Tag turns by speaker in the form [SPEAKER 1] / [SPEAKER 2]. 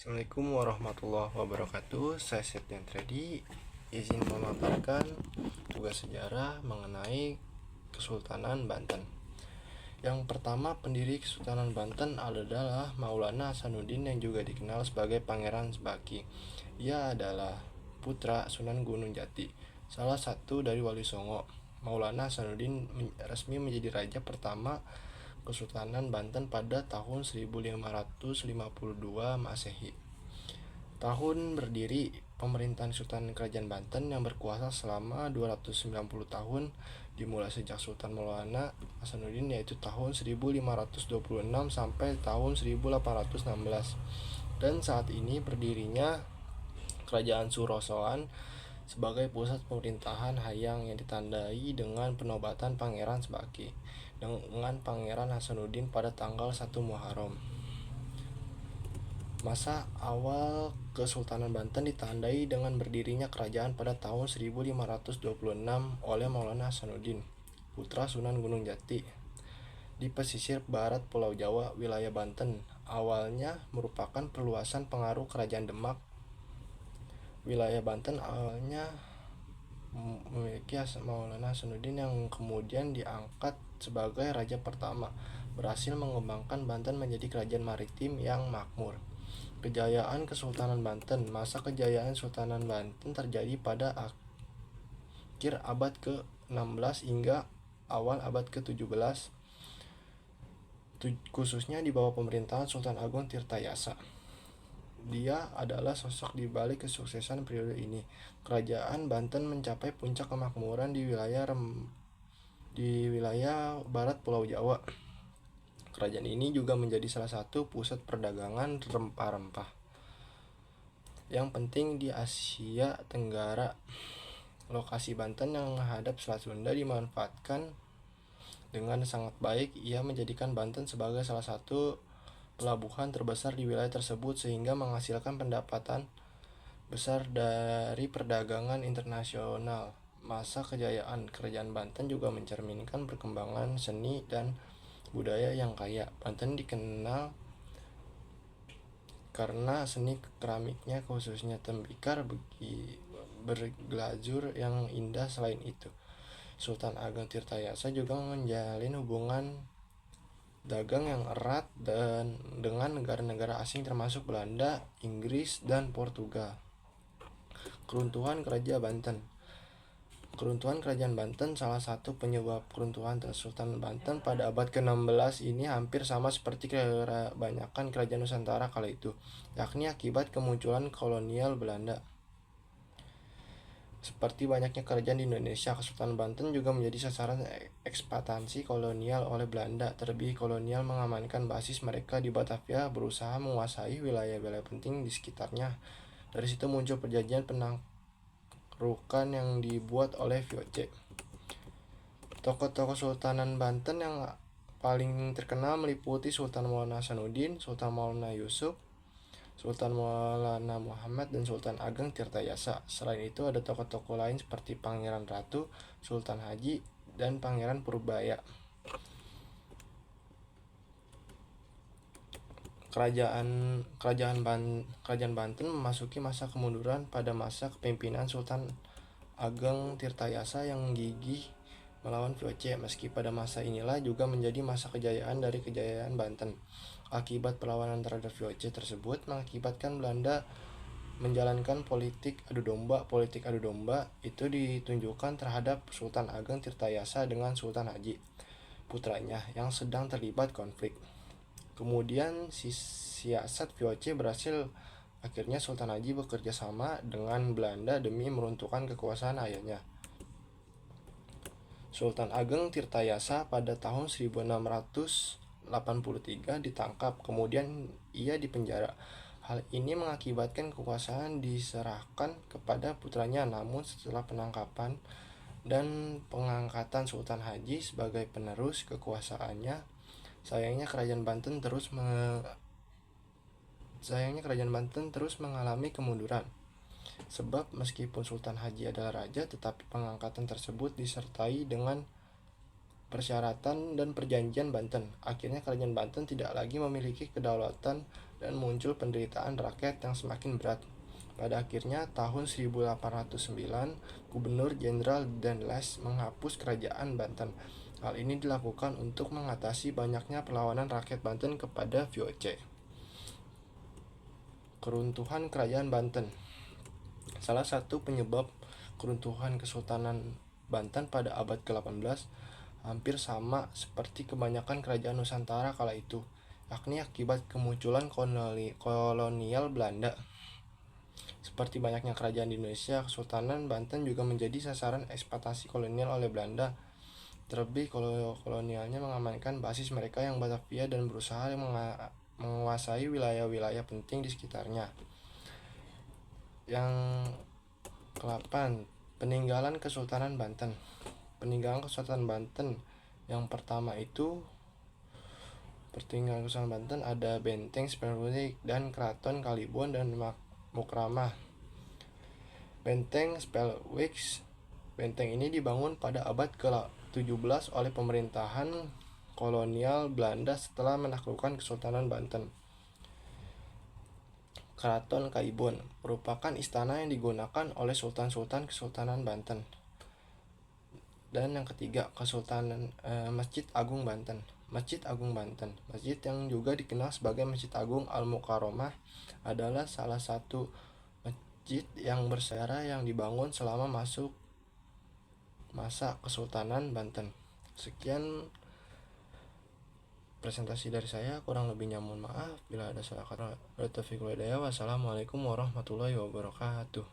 [SPEAKER 1] Assalamualaikum warahmatullahi wabarakatuh. Saya Septian Tredi, izin memaparkan tugas sejarah mengenai Kesultanan Banten. Yang pertama, pendiri Kesultanan Banten adalah Maulana Hasanuddin yang juga dikenal sebagai Pangeran Sebaki. Ia adalah putra Sunan Gunung Jati, salah satu dari Wali Songo. Maulana Hasanuddin resmi menjadi raja pertama Kesultanan Banten pada tahun 1552 Masehi. Tahun berdiri pemerintahan Sultan Kerajaan Banten yang berkuasa selama 290 tahun dimulai sejak Sultan Maulana Hasanuddin, yaitu tahun 1526 sampai tahun 1816. Dan saat ini berdirinya Kerajaan Surosoan sebagai pusat pemerintahan Hayang yang ditandai dengan penobatan Pangeran Sebaki dengan Pangeran Hasanuddin pada tanggal 1 Muharram. Masa awal Kesultanan Banten ditandai dengan berdirinya kerajaan pada tahun 1526 oleh Maulana Hasanuddin, putra Sunan Gunung Jati, di pesisir barat Pulau Jawa, wilayah Banten. Awalnya merupakan perluasan pengaruh Kerajaan Demak. Wilayah Banten awalnya memiliki Maulana Hasanuddin yang kemudian diangkat sebagai raja pertama, berhasil mengembangkan Banten menjadi kerajaan maritim yang makmur. Kejayaan Kesultanan Banten. Masa kejayaan Sultanan Banten terjadi pada akhir abad ke-16 hingga awal abad ke-17, khususnya di bawah pemerintahan Sultan Agung Tirtayasa. Dia adalah sosok di balik kesuksesan periode ini. Kerajaan Banten mencapai puncak kemakmuran di wilayah barat Pulau Jawa. Kerajaan ini juga menjadi salah satu pusat perdagangan rempah-rempah yang penting di Asia Tenggara. Lokasi Banten yang menghadap Selat Sunda dimanfaatkan dengan sangat baik. Ia menjadikan Banten sebagai salah satu pelabuhan terbesar di wilayah tersebut sehingga menghasilkan pendapatan besar dari perdagangan internasional. Masa kejayaan Kerajaan Banten juga mencerminkan perkembangan seni dan budaya yang kaya. Banten dikenal karena seni keramiknya, khususnya tembikar berglazur yang indah. Selain itu, Sultan Agung Tirtayasa juga menjalin hubungan dagang yang erat dengan negara-negara asing termasuk Belanda, Inggris, dan Portugal. Keruntuhan Kerajaan Banten. Keruntuhan Kerajaan Banten. Salah satu penyebab keruntuhan Kesultanan Banten pada abad ke-16 ini hampir sama seperti kebanyakan kerajaan Nusantara kala itu, yakni akibat kemunculan kolonial Belanda. Seperti banyaknya kerajaan di Indonesia, Kesultanan Banten juga menjadi sasaran eksploitasi kolonial oleh Belanda. Terlebih kolonial mengamankan basis mereka di Batavia, berusaha menguasai wilayah-wilayah penting di sekitarnya. Dari situ muncul perjanjian penaklukan yang dibuat oleh VOC. Tokoh-tokoh Sultanan Banten yang paling terkenal meliputi Sultan Maulana Hasanuddin, Sultan Maulana Yusuf, Sultan Maulana Muhammad, dan Sultan Ageng Tirtayasa. Selain itu ada tokoh-tokoh lain seperti Pangeran Ratu, Sultan Haji, dan Pangeran Purbaya. Kerajaan Banten memasuki masa kemunduran pada masa kepemimpinan Sultan Ageng Tirtayasa yang gigih melawan VOC. Meski pada masa inilah juga menjadi masa kejayaan dari kejayaan Banten. Akibat perlawanan terhadap VOC tersebut mengakibatkan Belanda menjalankan politik adu domba. Politik adu domba itu ditunjukkan terhadap Sultan Ageng Tirtayasa dengan Sultan Haji, putranya, yang sedang terlibat konflik. Kemudian siasat VOC berhasil. Akhirnya Sultan Haji bekerja sama dengan Belanda demi meruntuhkan kekuasaan ayahnya, Sultan Ageng Tirtayasa. Pada tahun 1683 ditangkap, kemudian ia dipenjara. Hal ini mengakibatkan kekuasaan diserahkan kepada putranya. Namun setelah penangkapan dan pengangkatan Sultan Haji sebagai penerus kekuasaannya, sayangnya Kerajaan Banten terus mengalami kemunduran. Sebab meskipun Sultan Haji adalah raja, tetapi pengangkatan tersebut disertai dengan persyaratan dan perjanjian Banten. Akhirnya Kerajaan Banten tidak lagi memiliki kedaulatan dan muncul penderitaan rakyat yang semakin berat. Pada akhirnya tahun 1809, Gubernur Jenderal Danles menghapus Kerajaan Banten. Hal ini dilakukan untuk mengatasi banyaknya perlawanan rakyat Banten kepada VOC. Keruntuhan Kerajaan Banten. Salah satu penyebab keruntuhan Kesultanan Banten pada abad ke-18 hampir sama seperti kebanyakan kerajaan Nusantara kala itu, yakni akibat kemunculan kolonial Belanda. Seperti banyaknya kerajaan di Indonesia, Kesultanan Banten juga menjadi sasaran eksploitasi kolonial oleh Belanda. Terlebih kolonialnya mengamankan basis mereka yang Batavia dan berusaha menguasai wilayah-wilayah penting di sekitarnya. Yang ke-8, peninggalan Kesultanan Banten. Peninggalan Kesultanan Banten yang pertama itu peninggalan Kesultanan Banten ada Benteng Spelwick dan Keraton Kalibon dan Mukrama. Benteng Spelwick. Benteng ini dibangun pada abad ke-17 oleh pemerintahan kolonial Belanda setelah menaklukkan Kesultanan Banten. Keraton Kalibon merupakan istana yang digunakan oleh sultan-sultan Kesultanan Banten. Dan yang ketiga, Masjid Agung Banten. Masjid Agung Banten, masjid yang juga dikenal sebagai Masjid Agung Al-Mukarromah, adalah salah satu masjid yang bersejarah yang dibangun selama masuk masa Kesultanan Banten. Sekian presentasi dari saya, kurang lebihnya mohon maaf bila ada salah kata. Wassalamualaikum warahmatullahi wabarakatuh.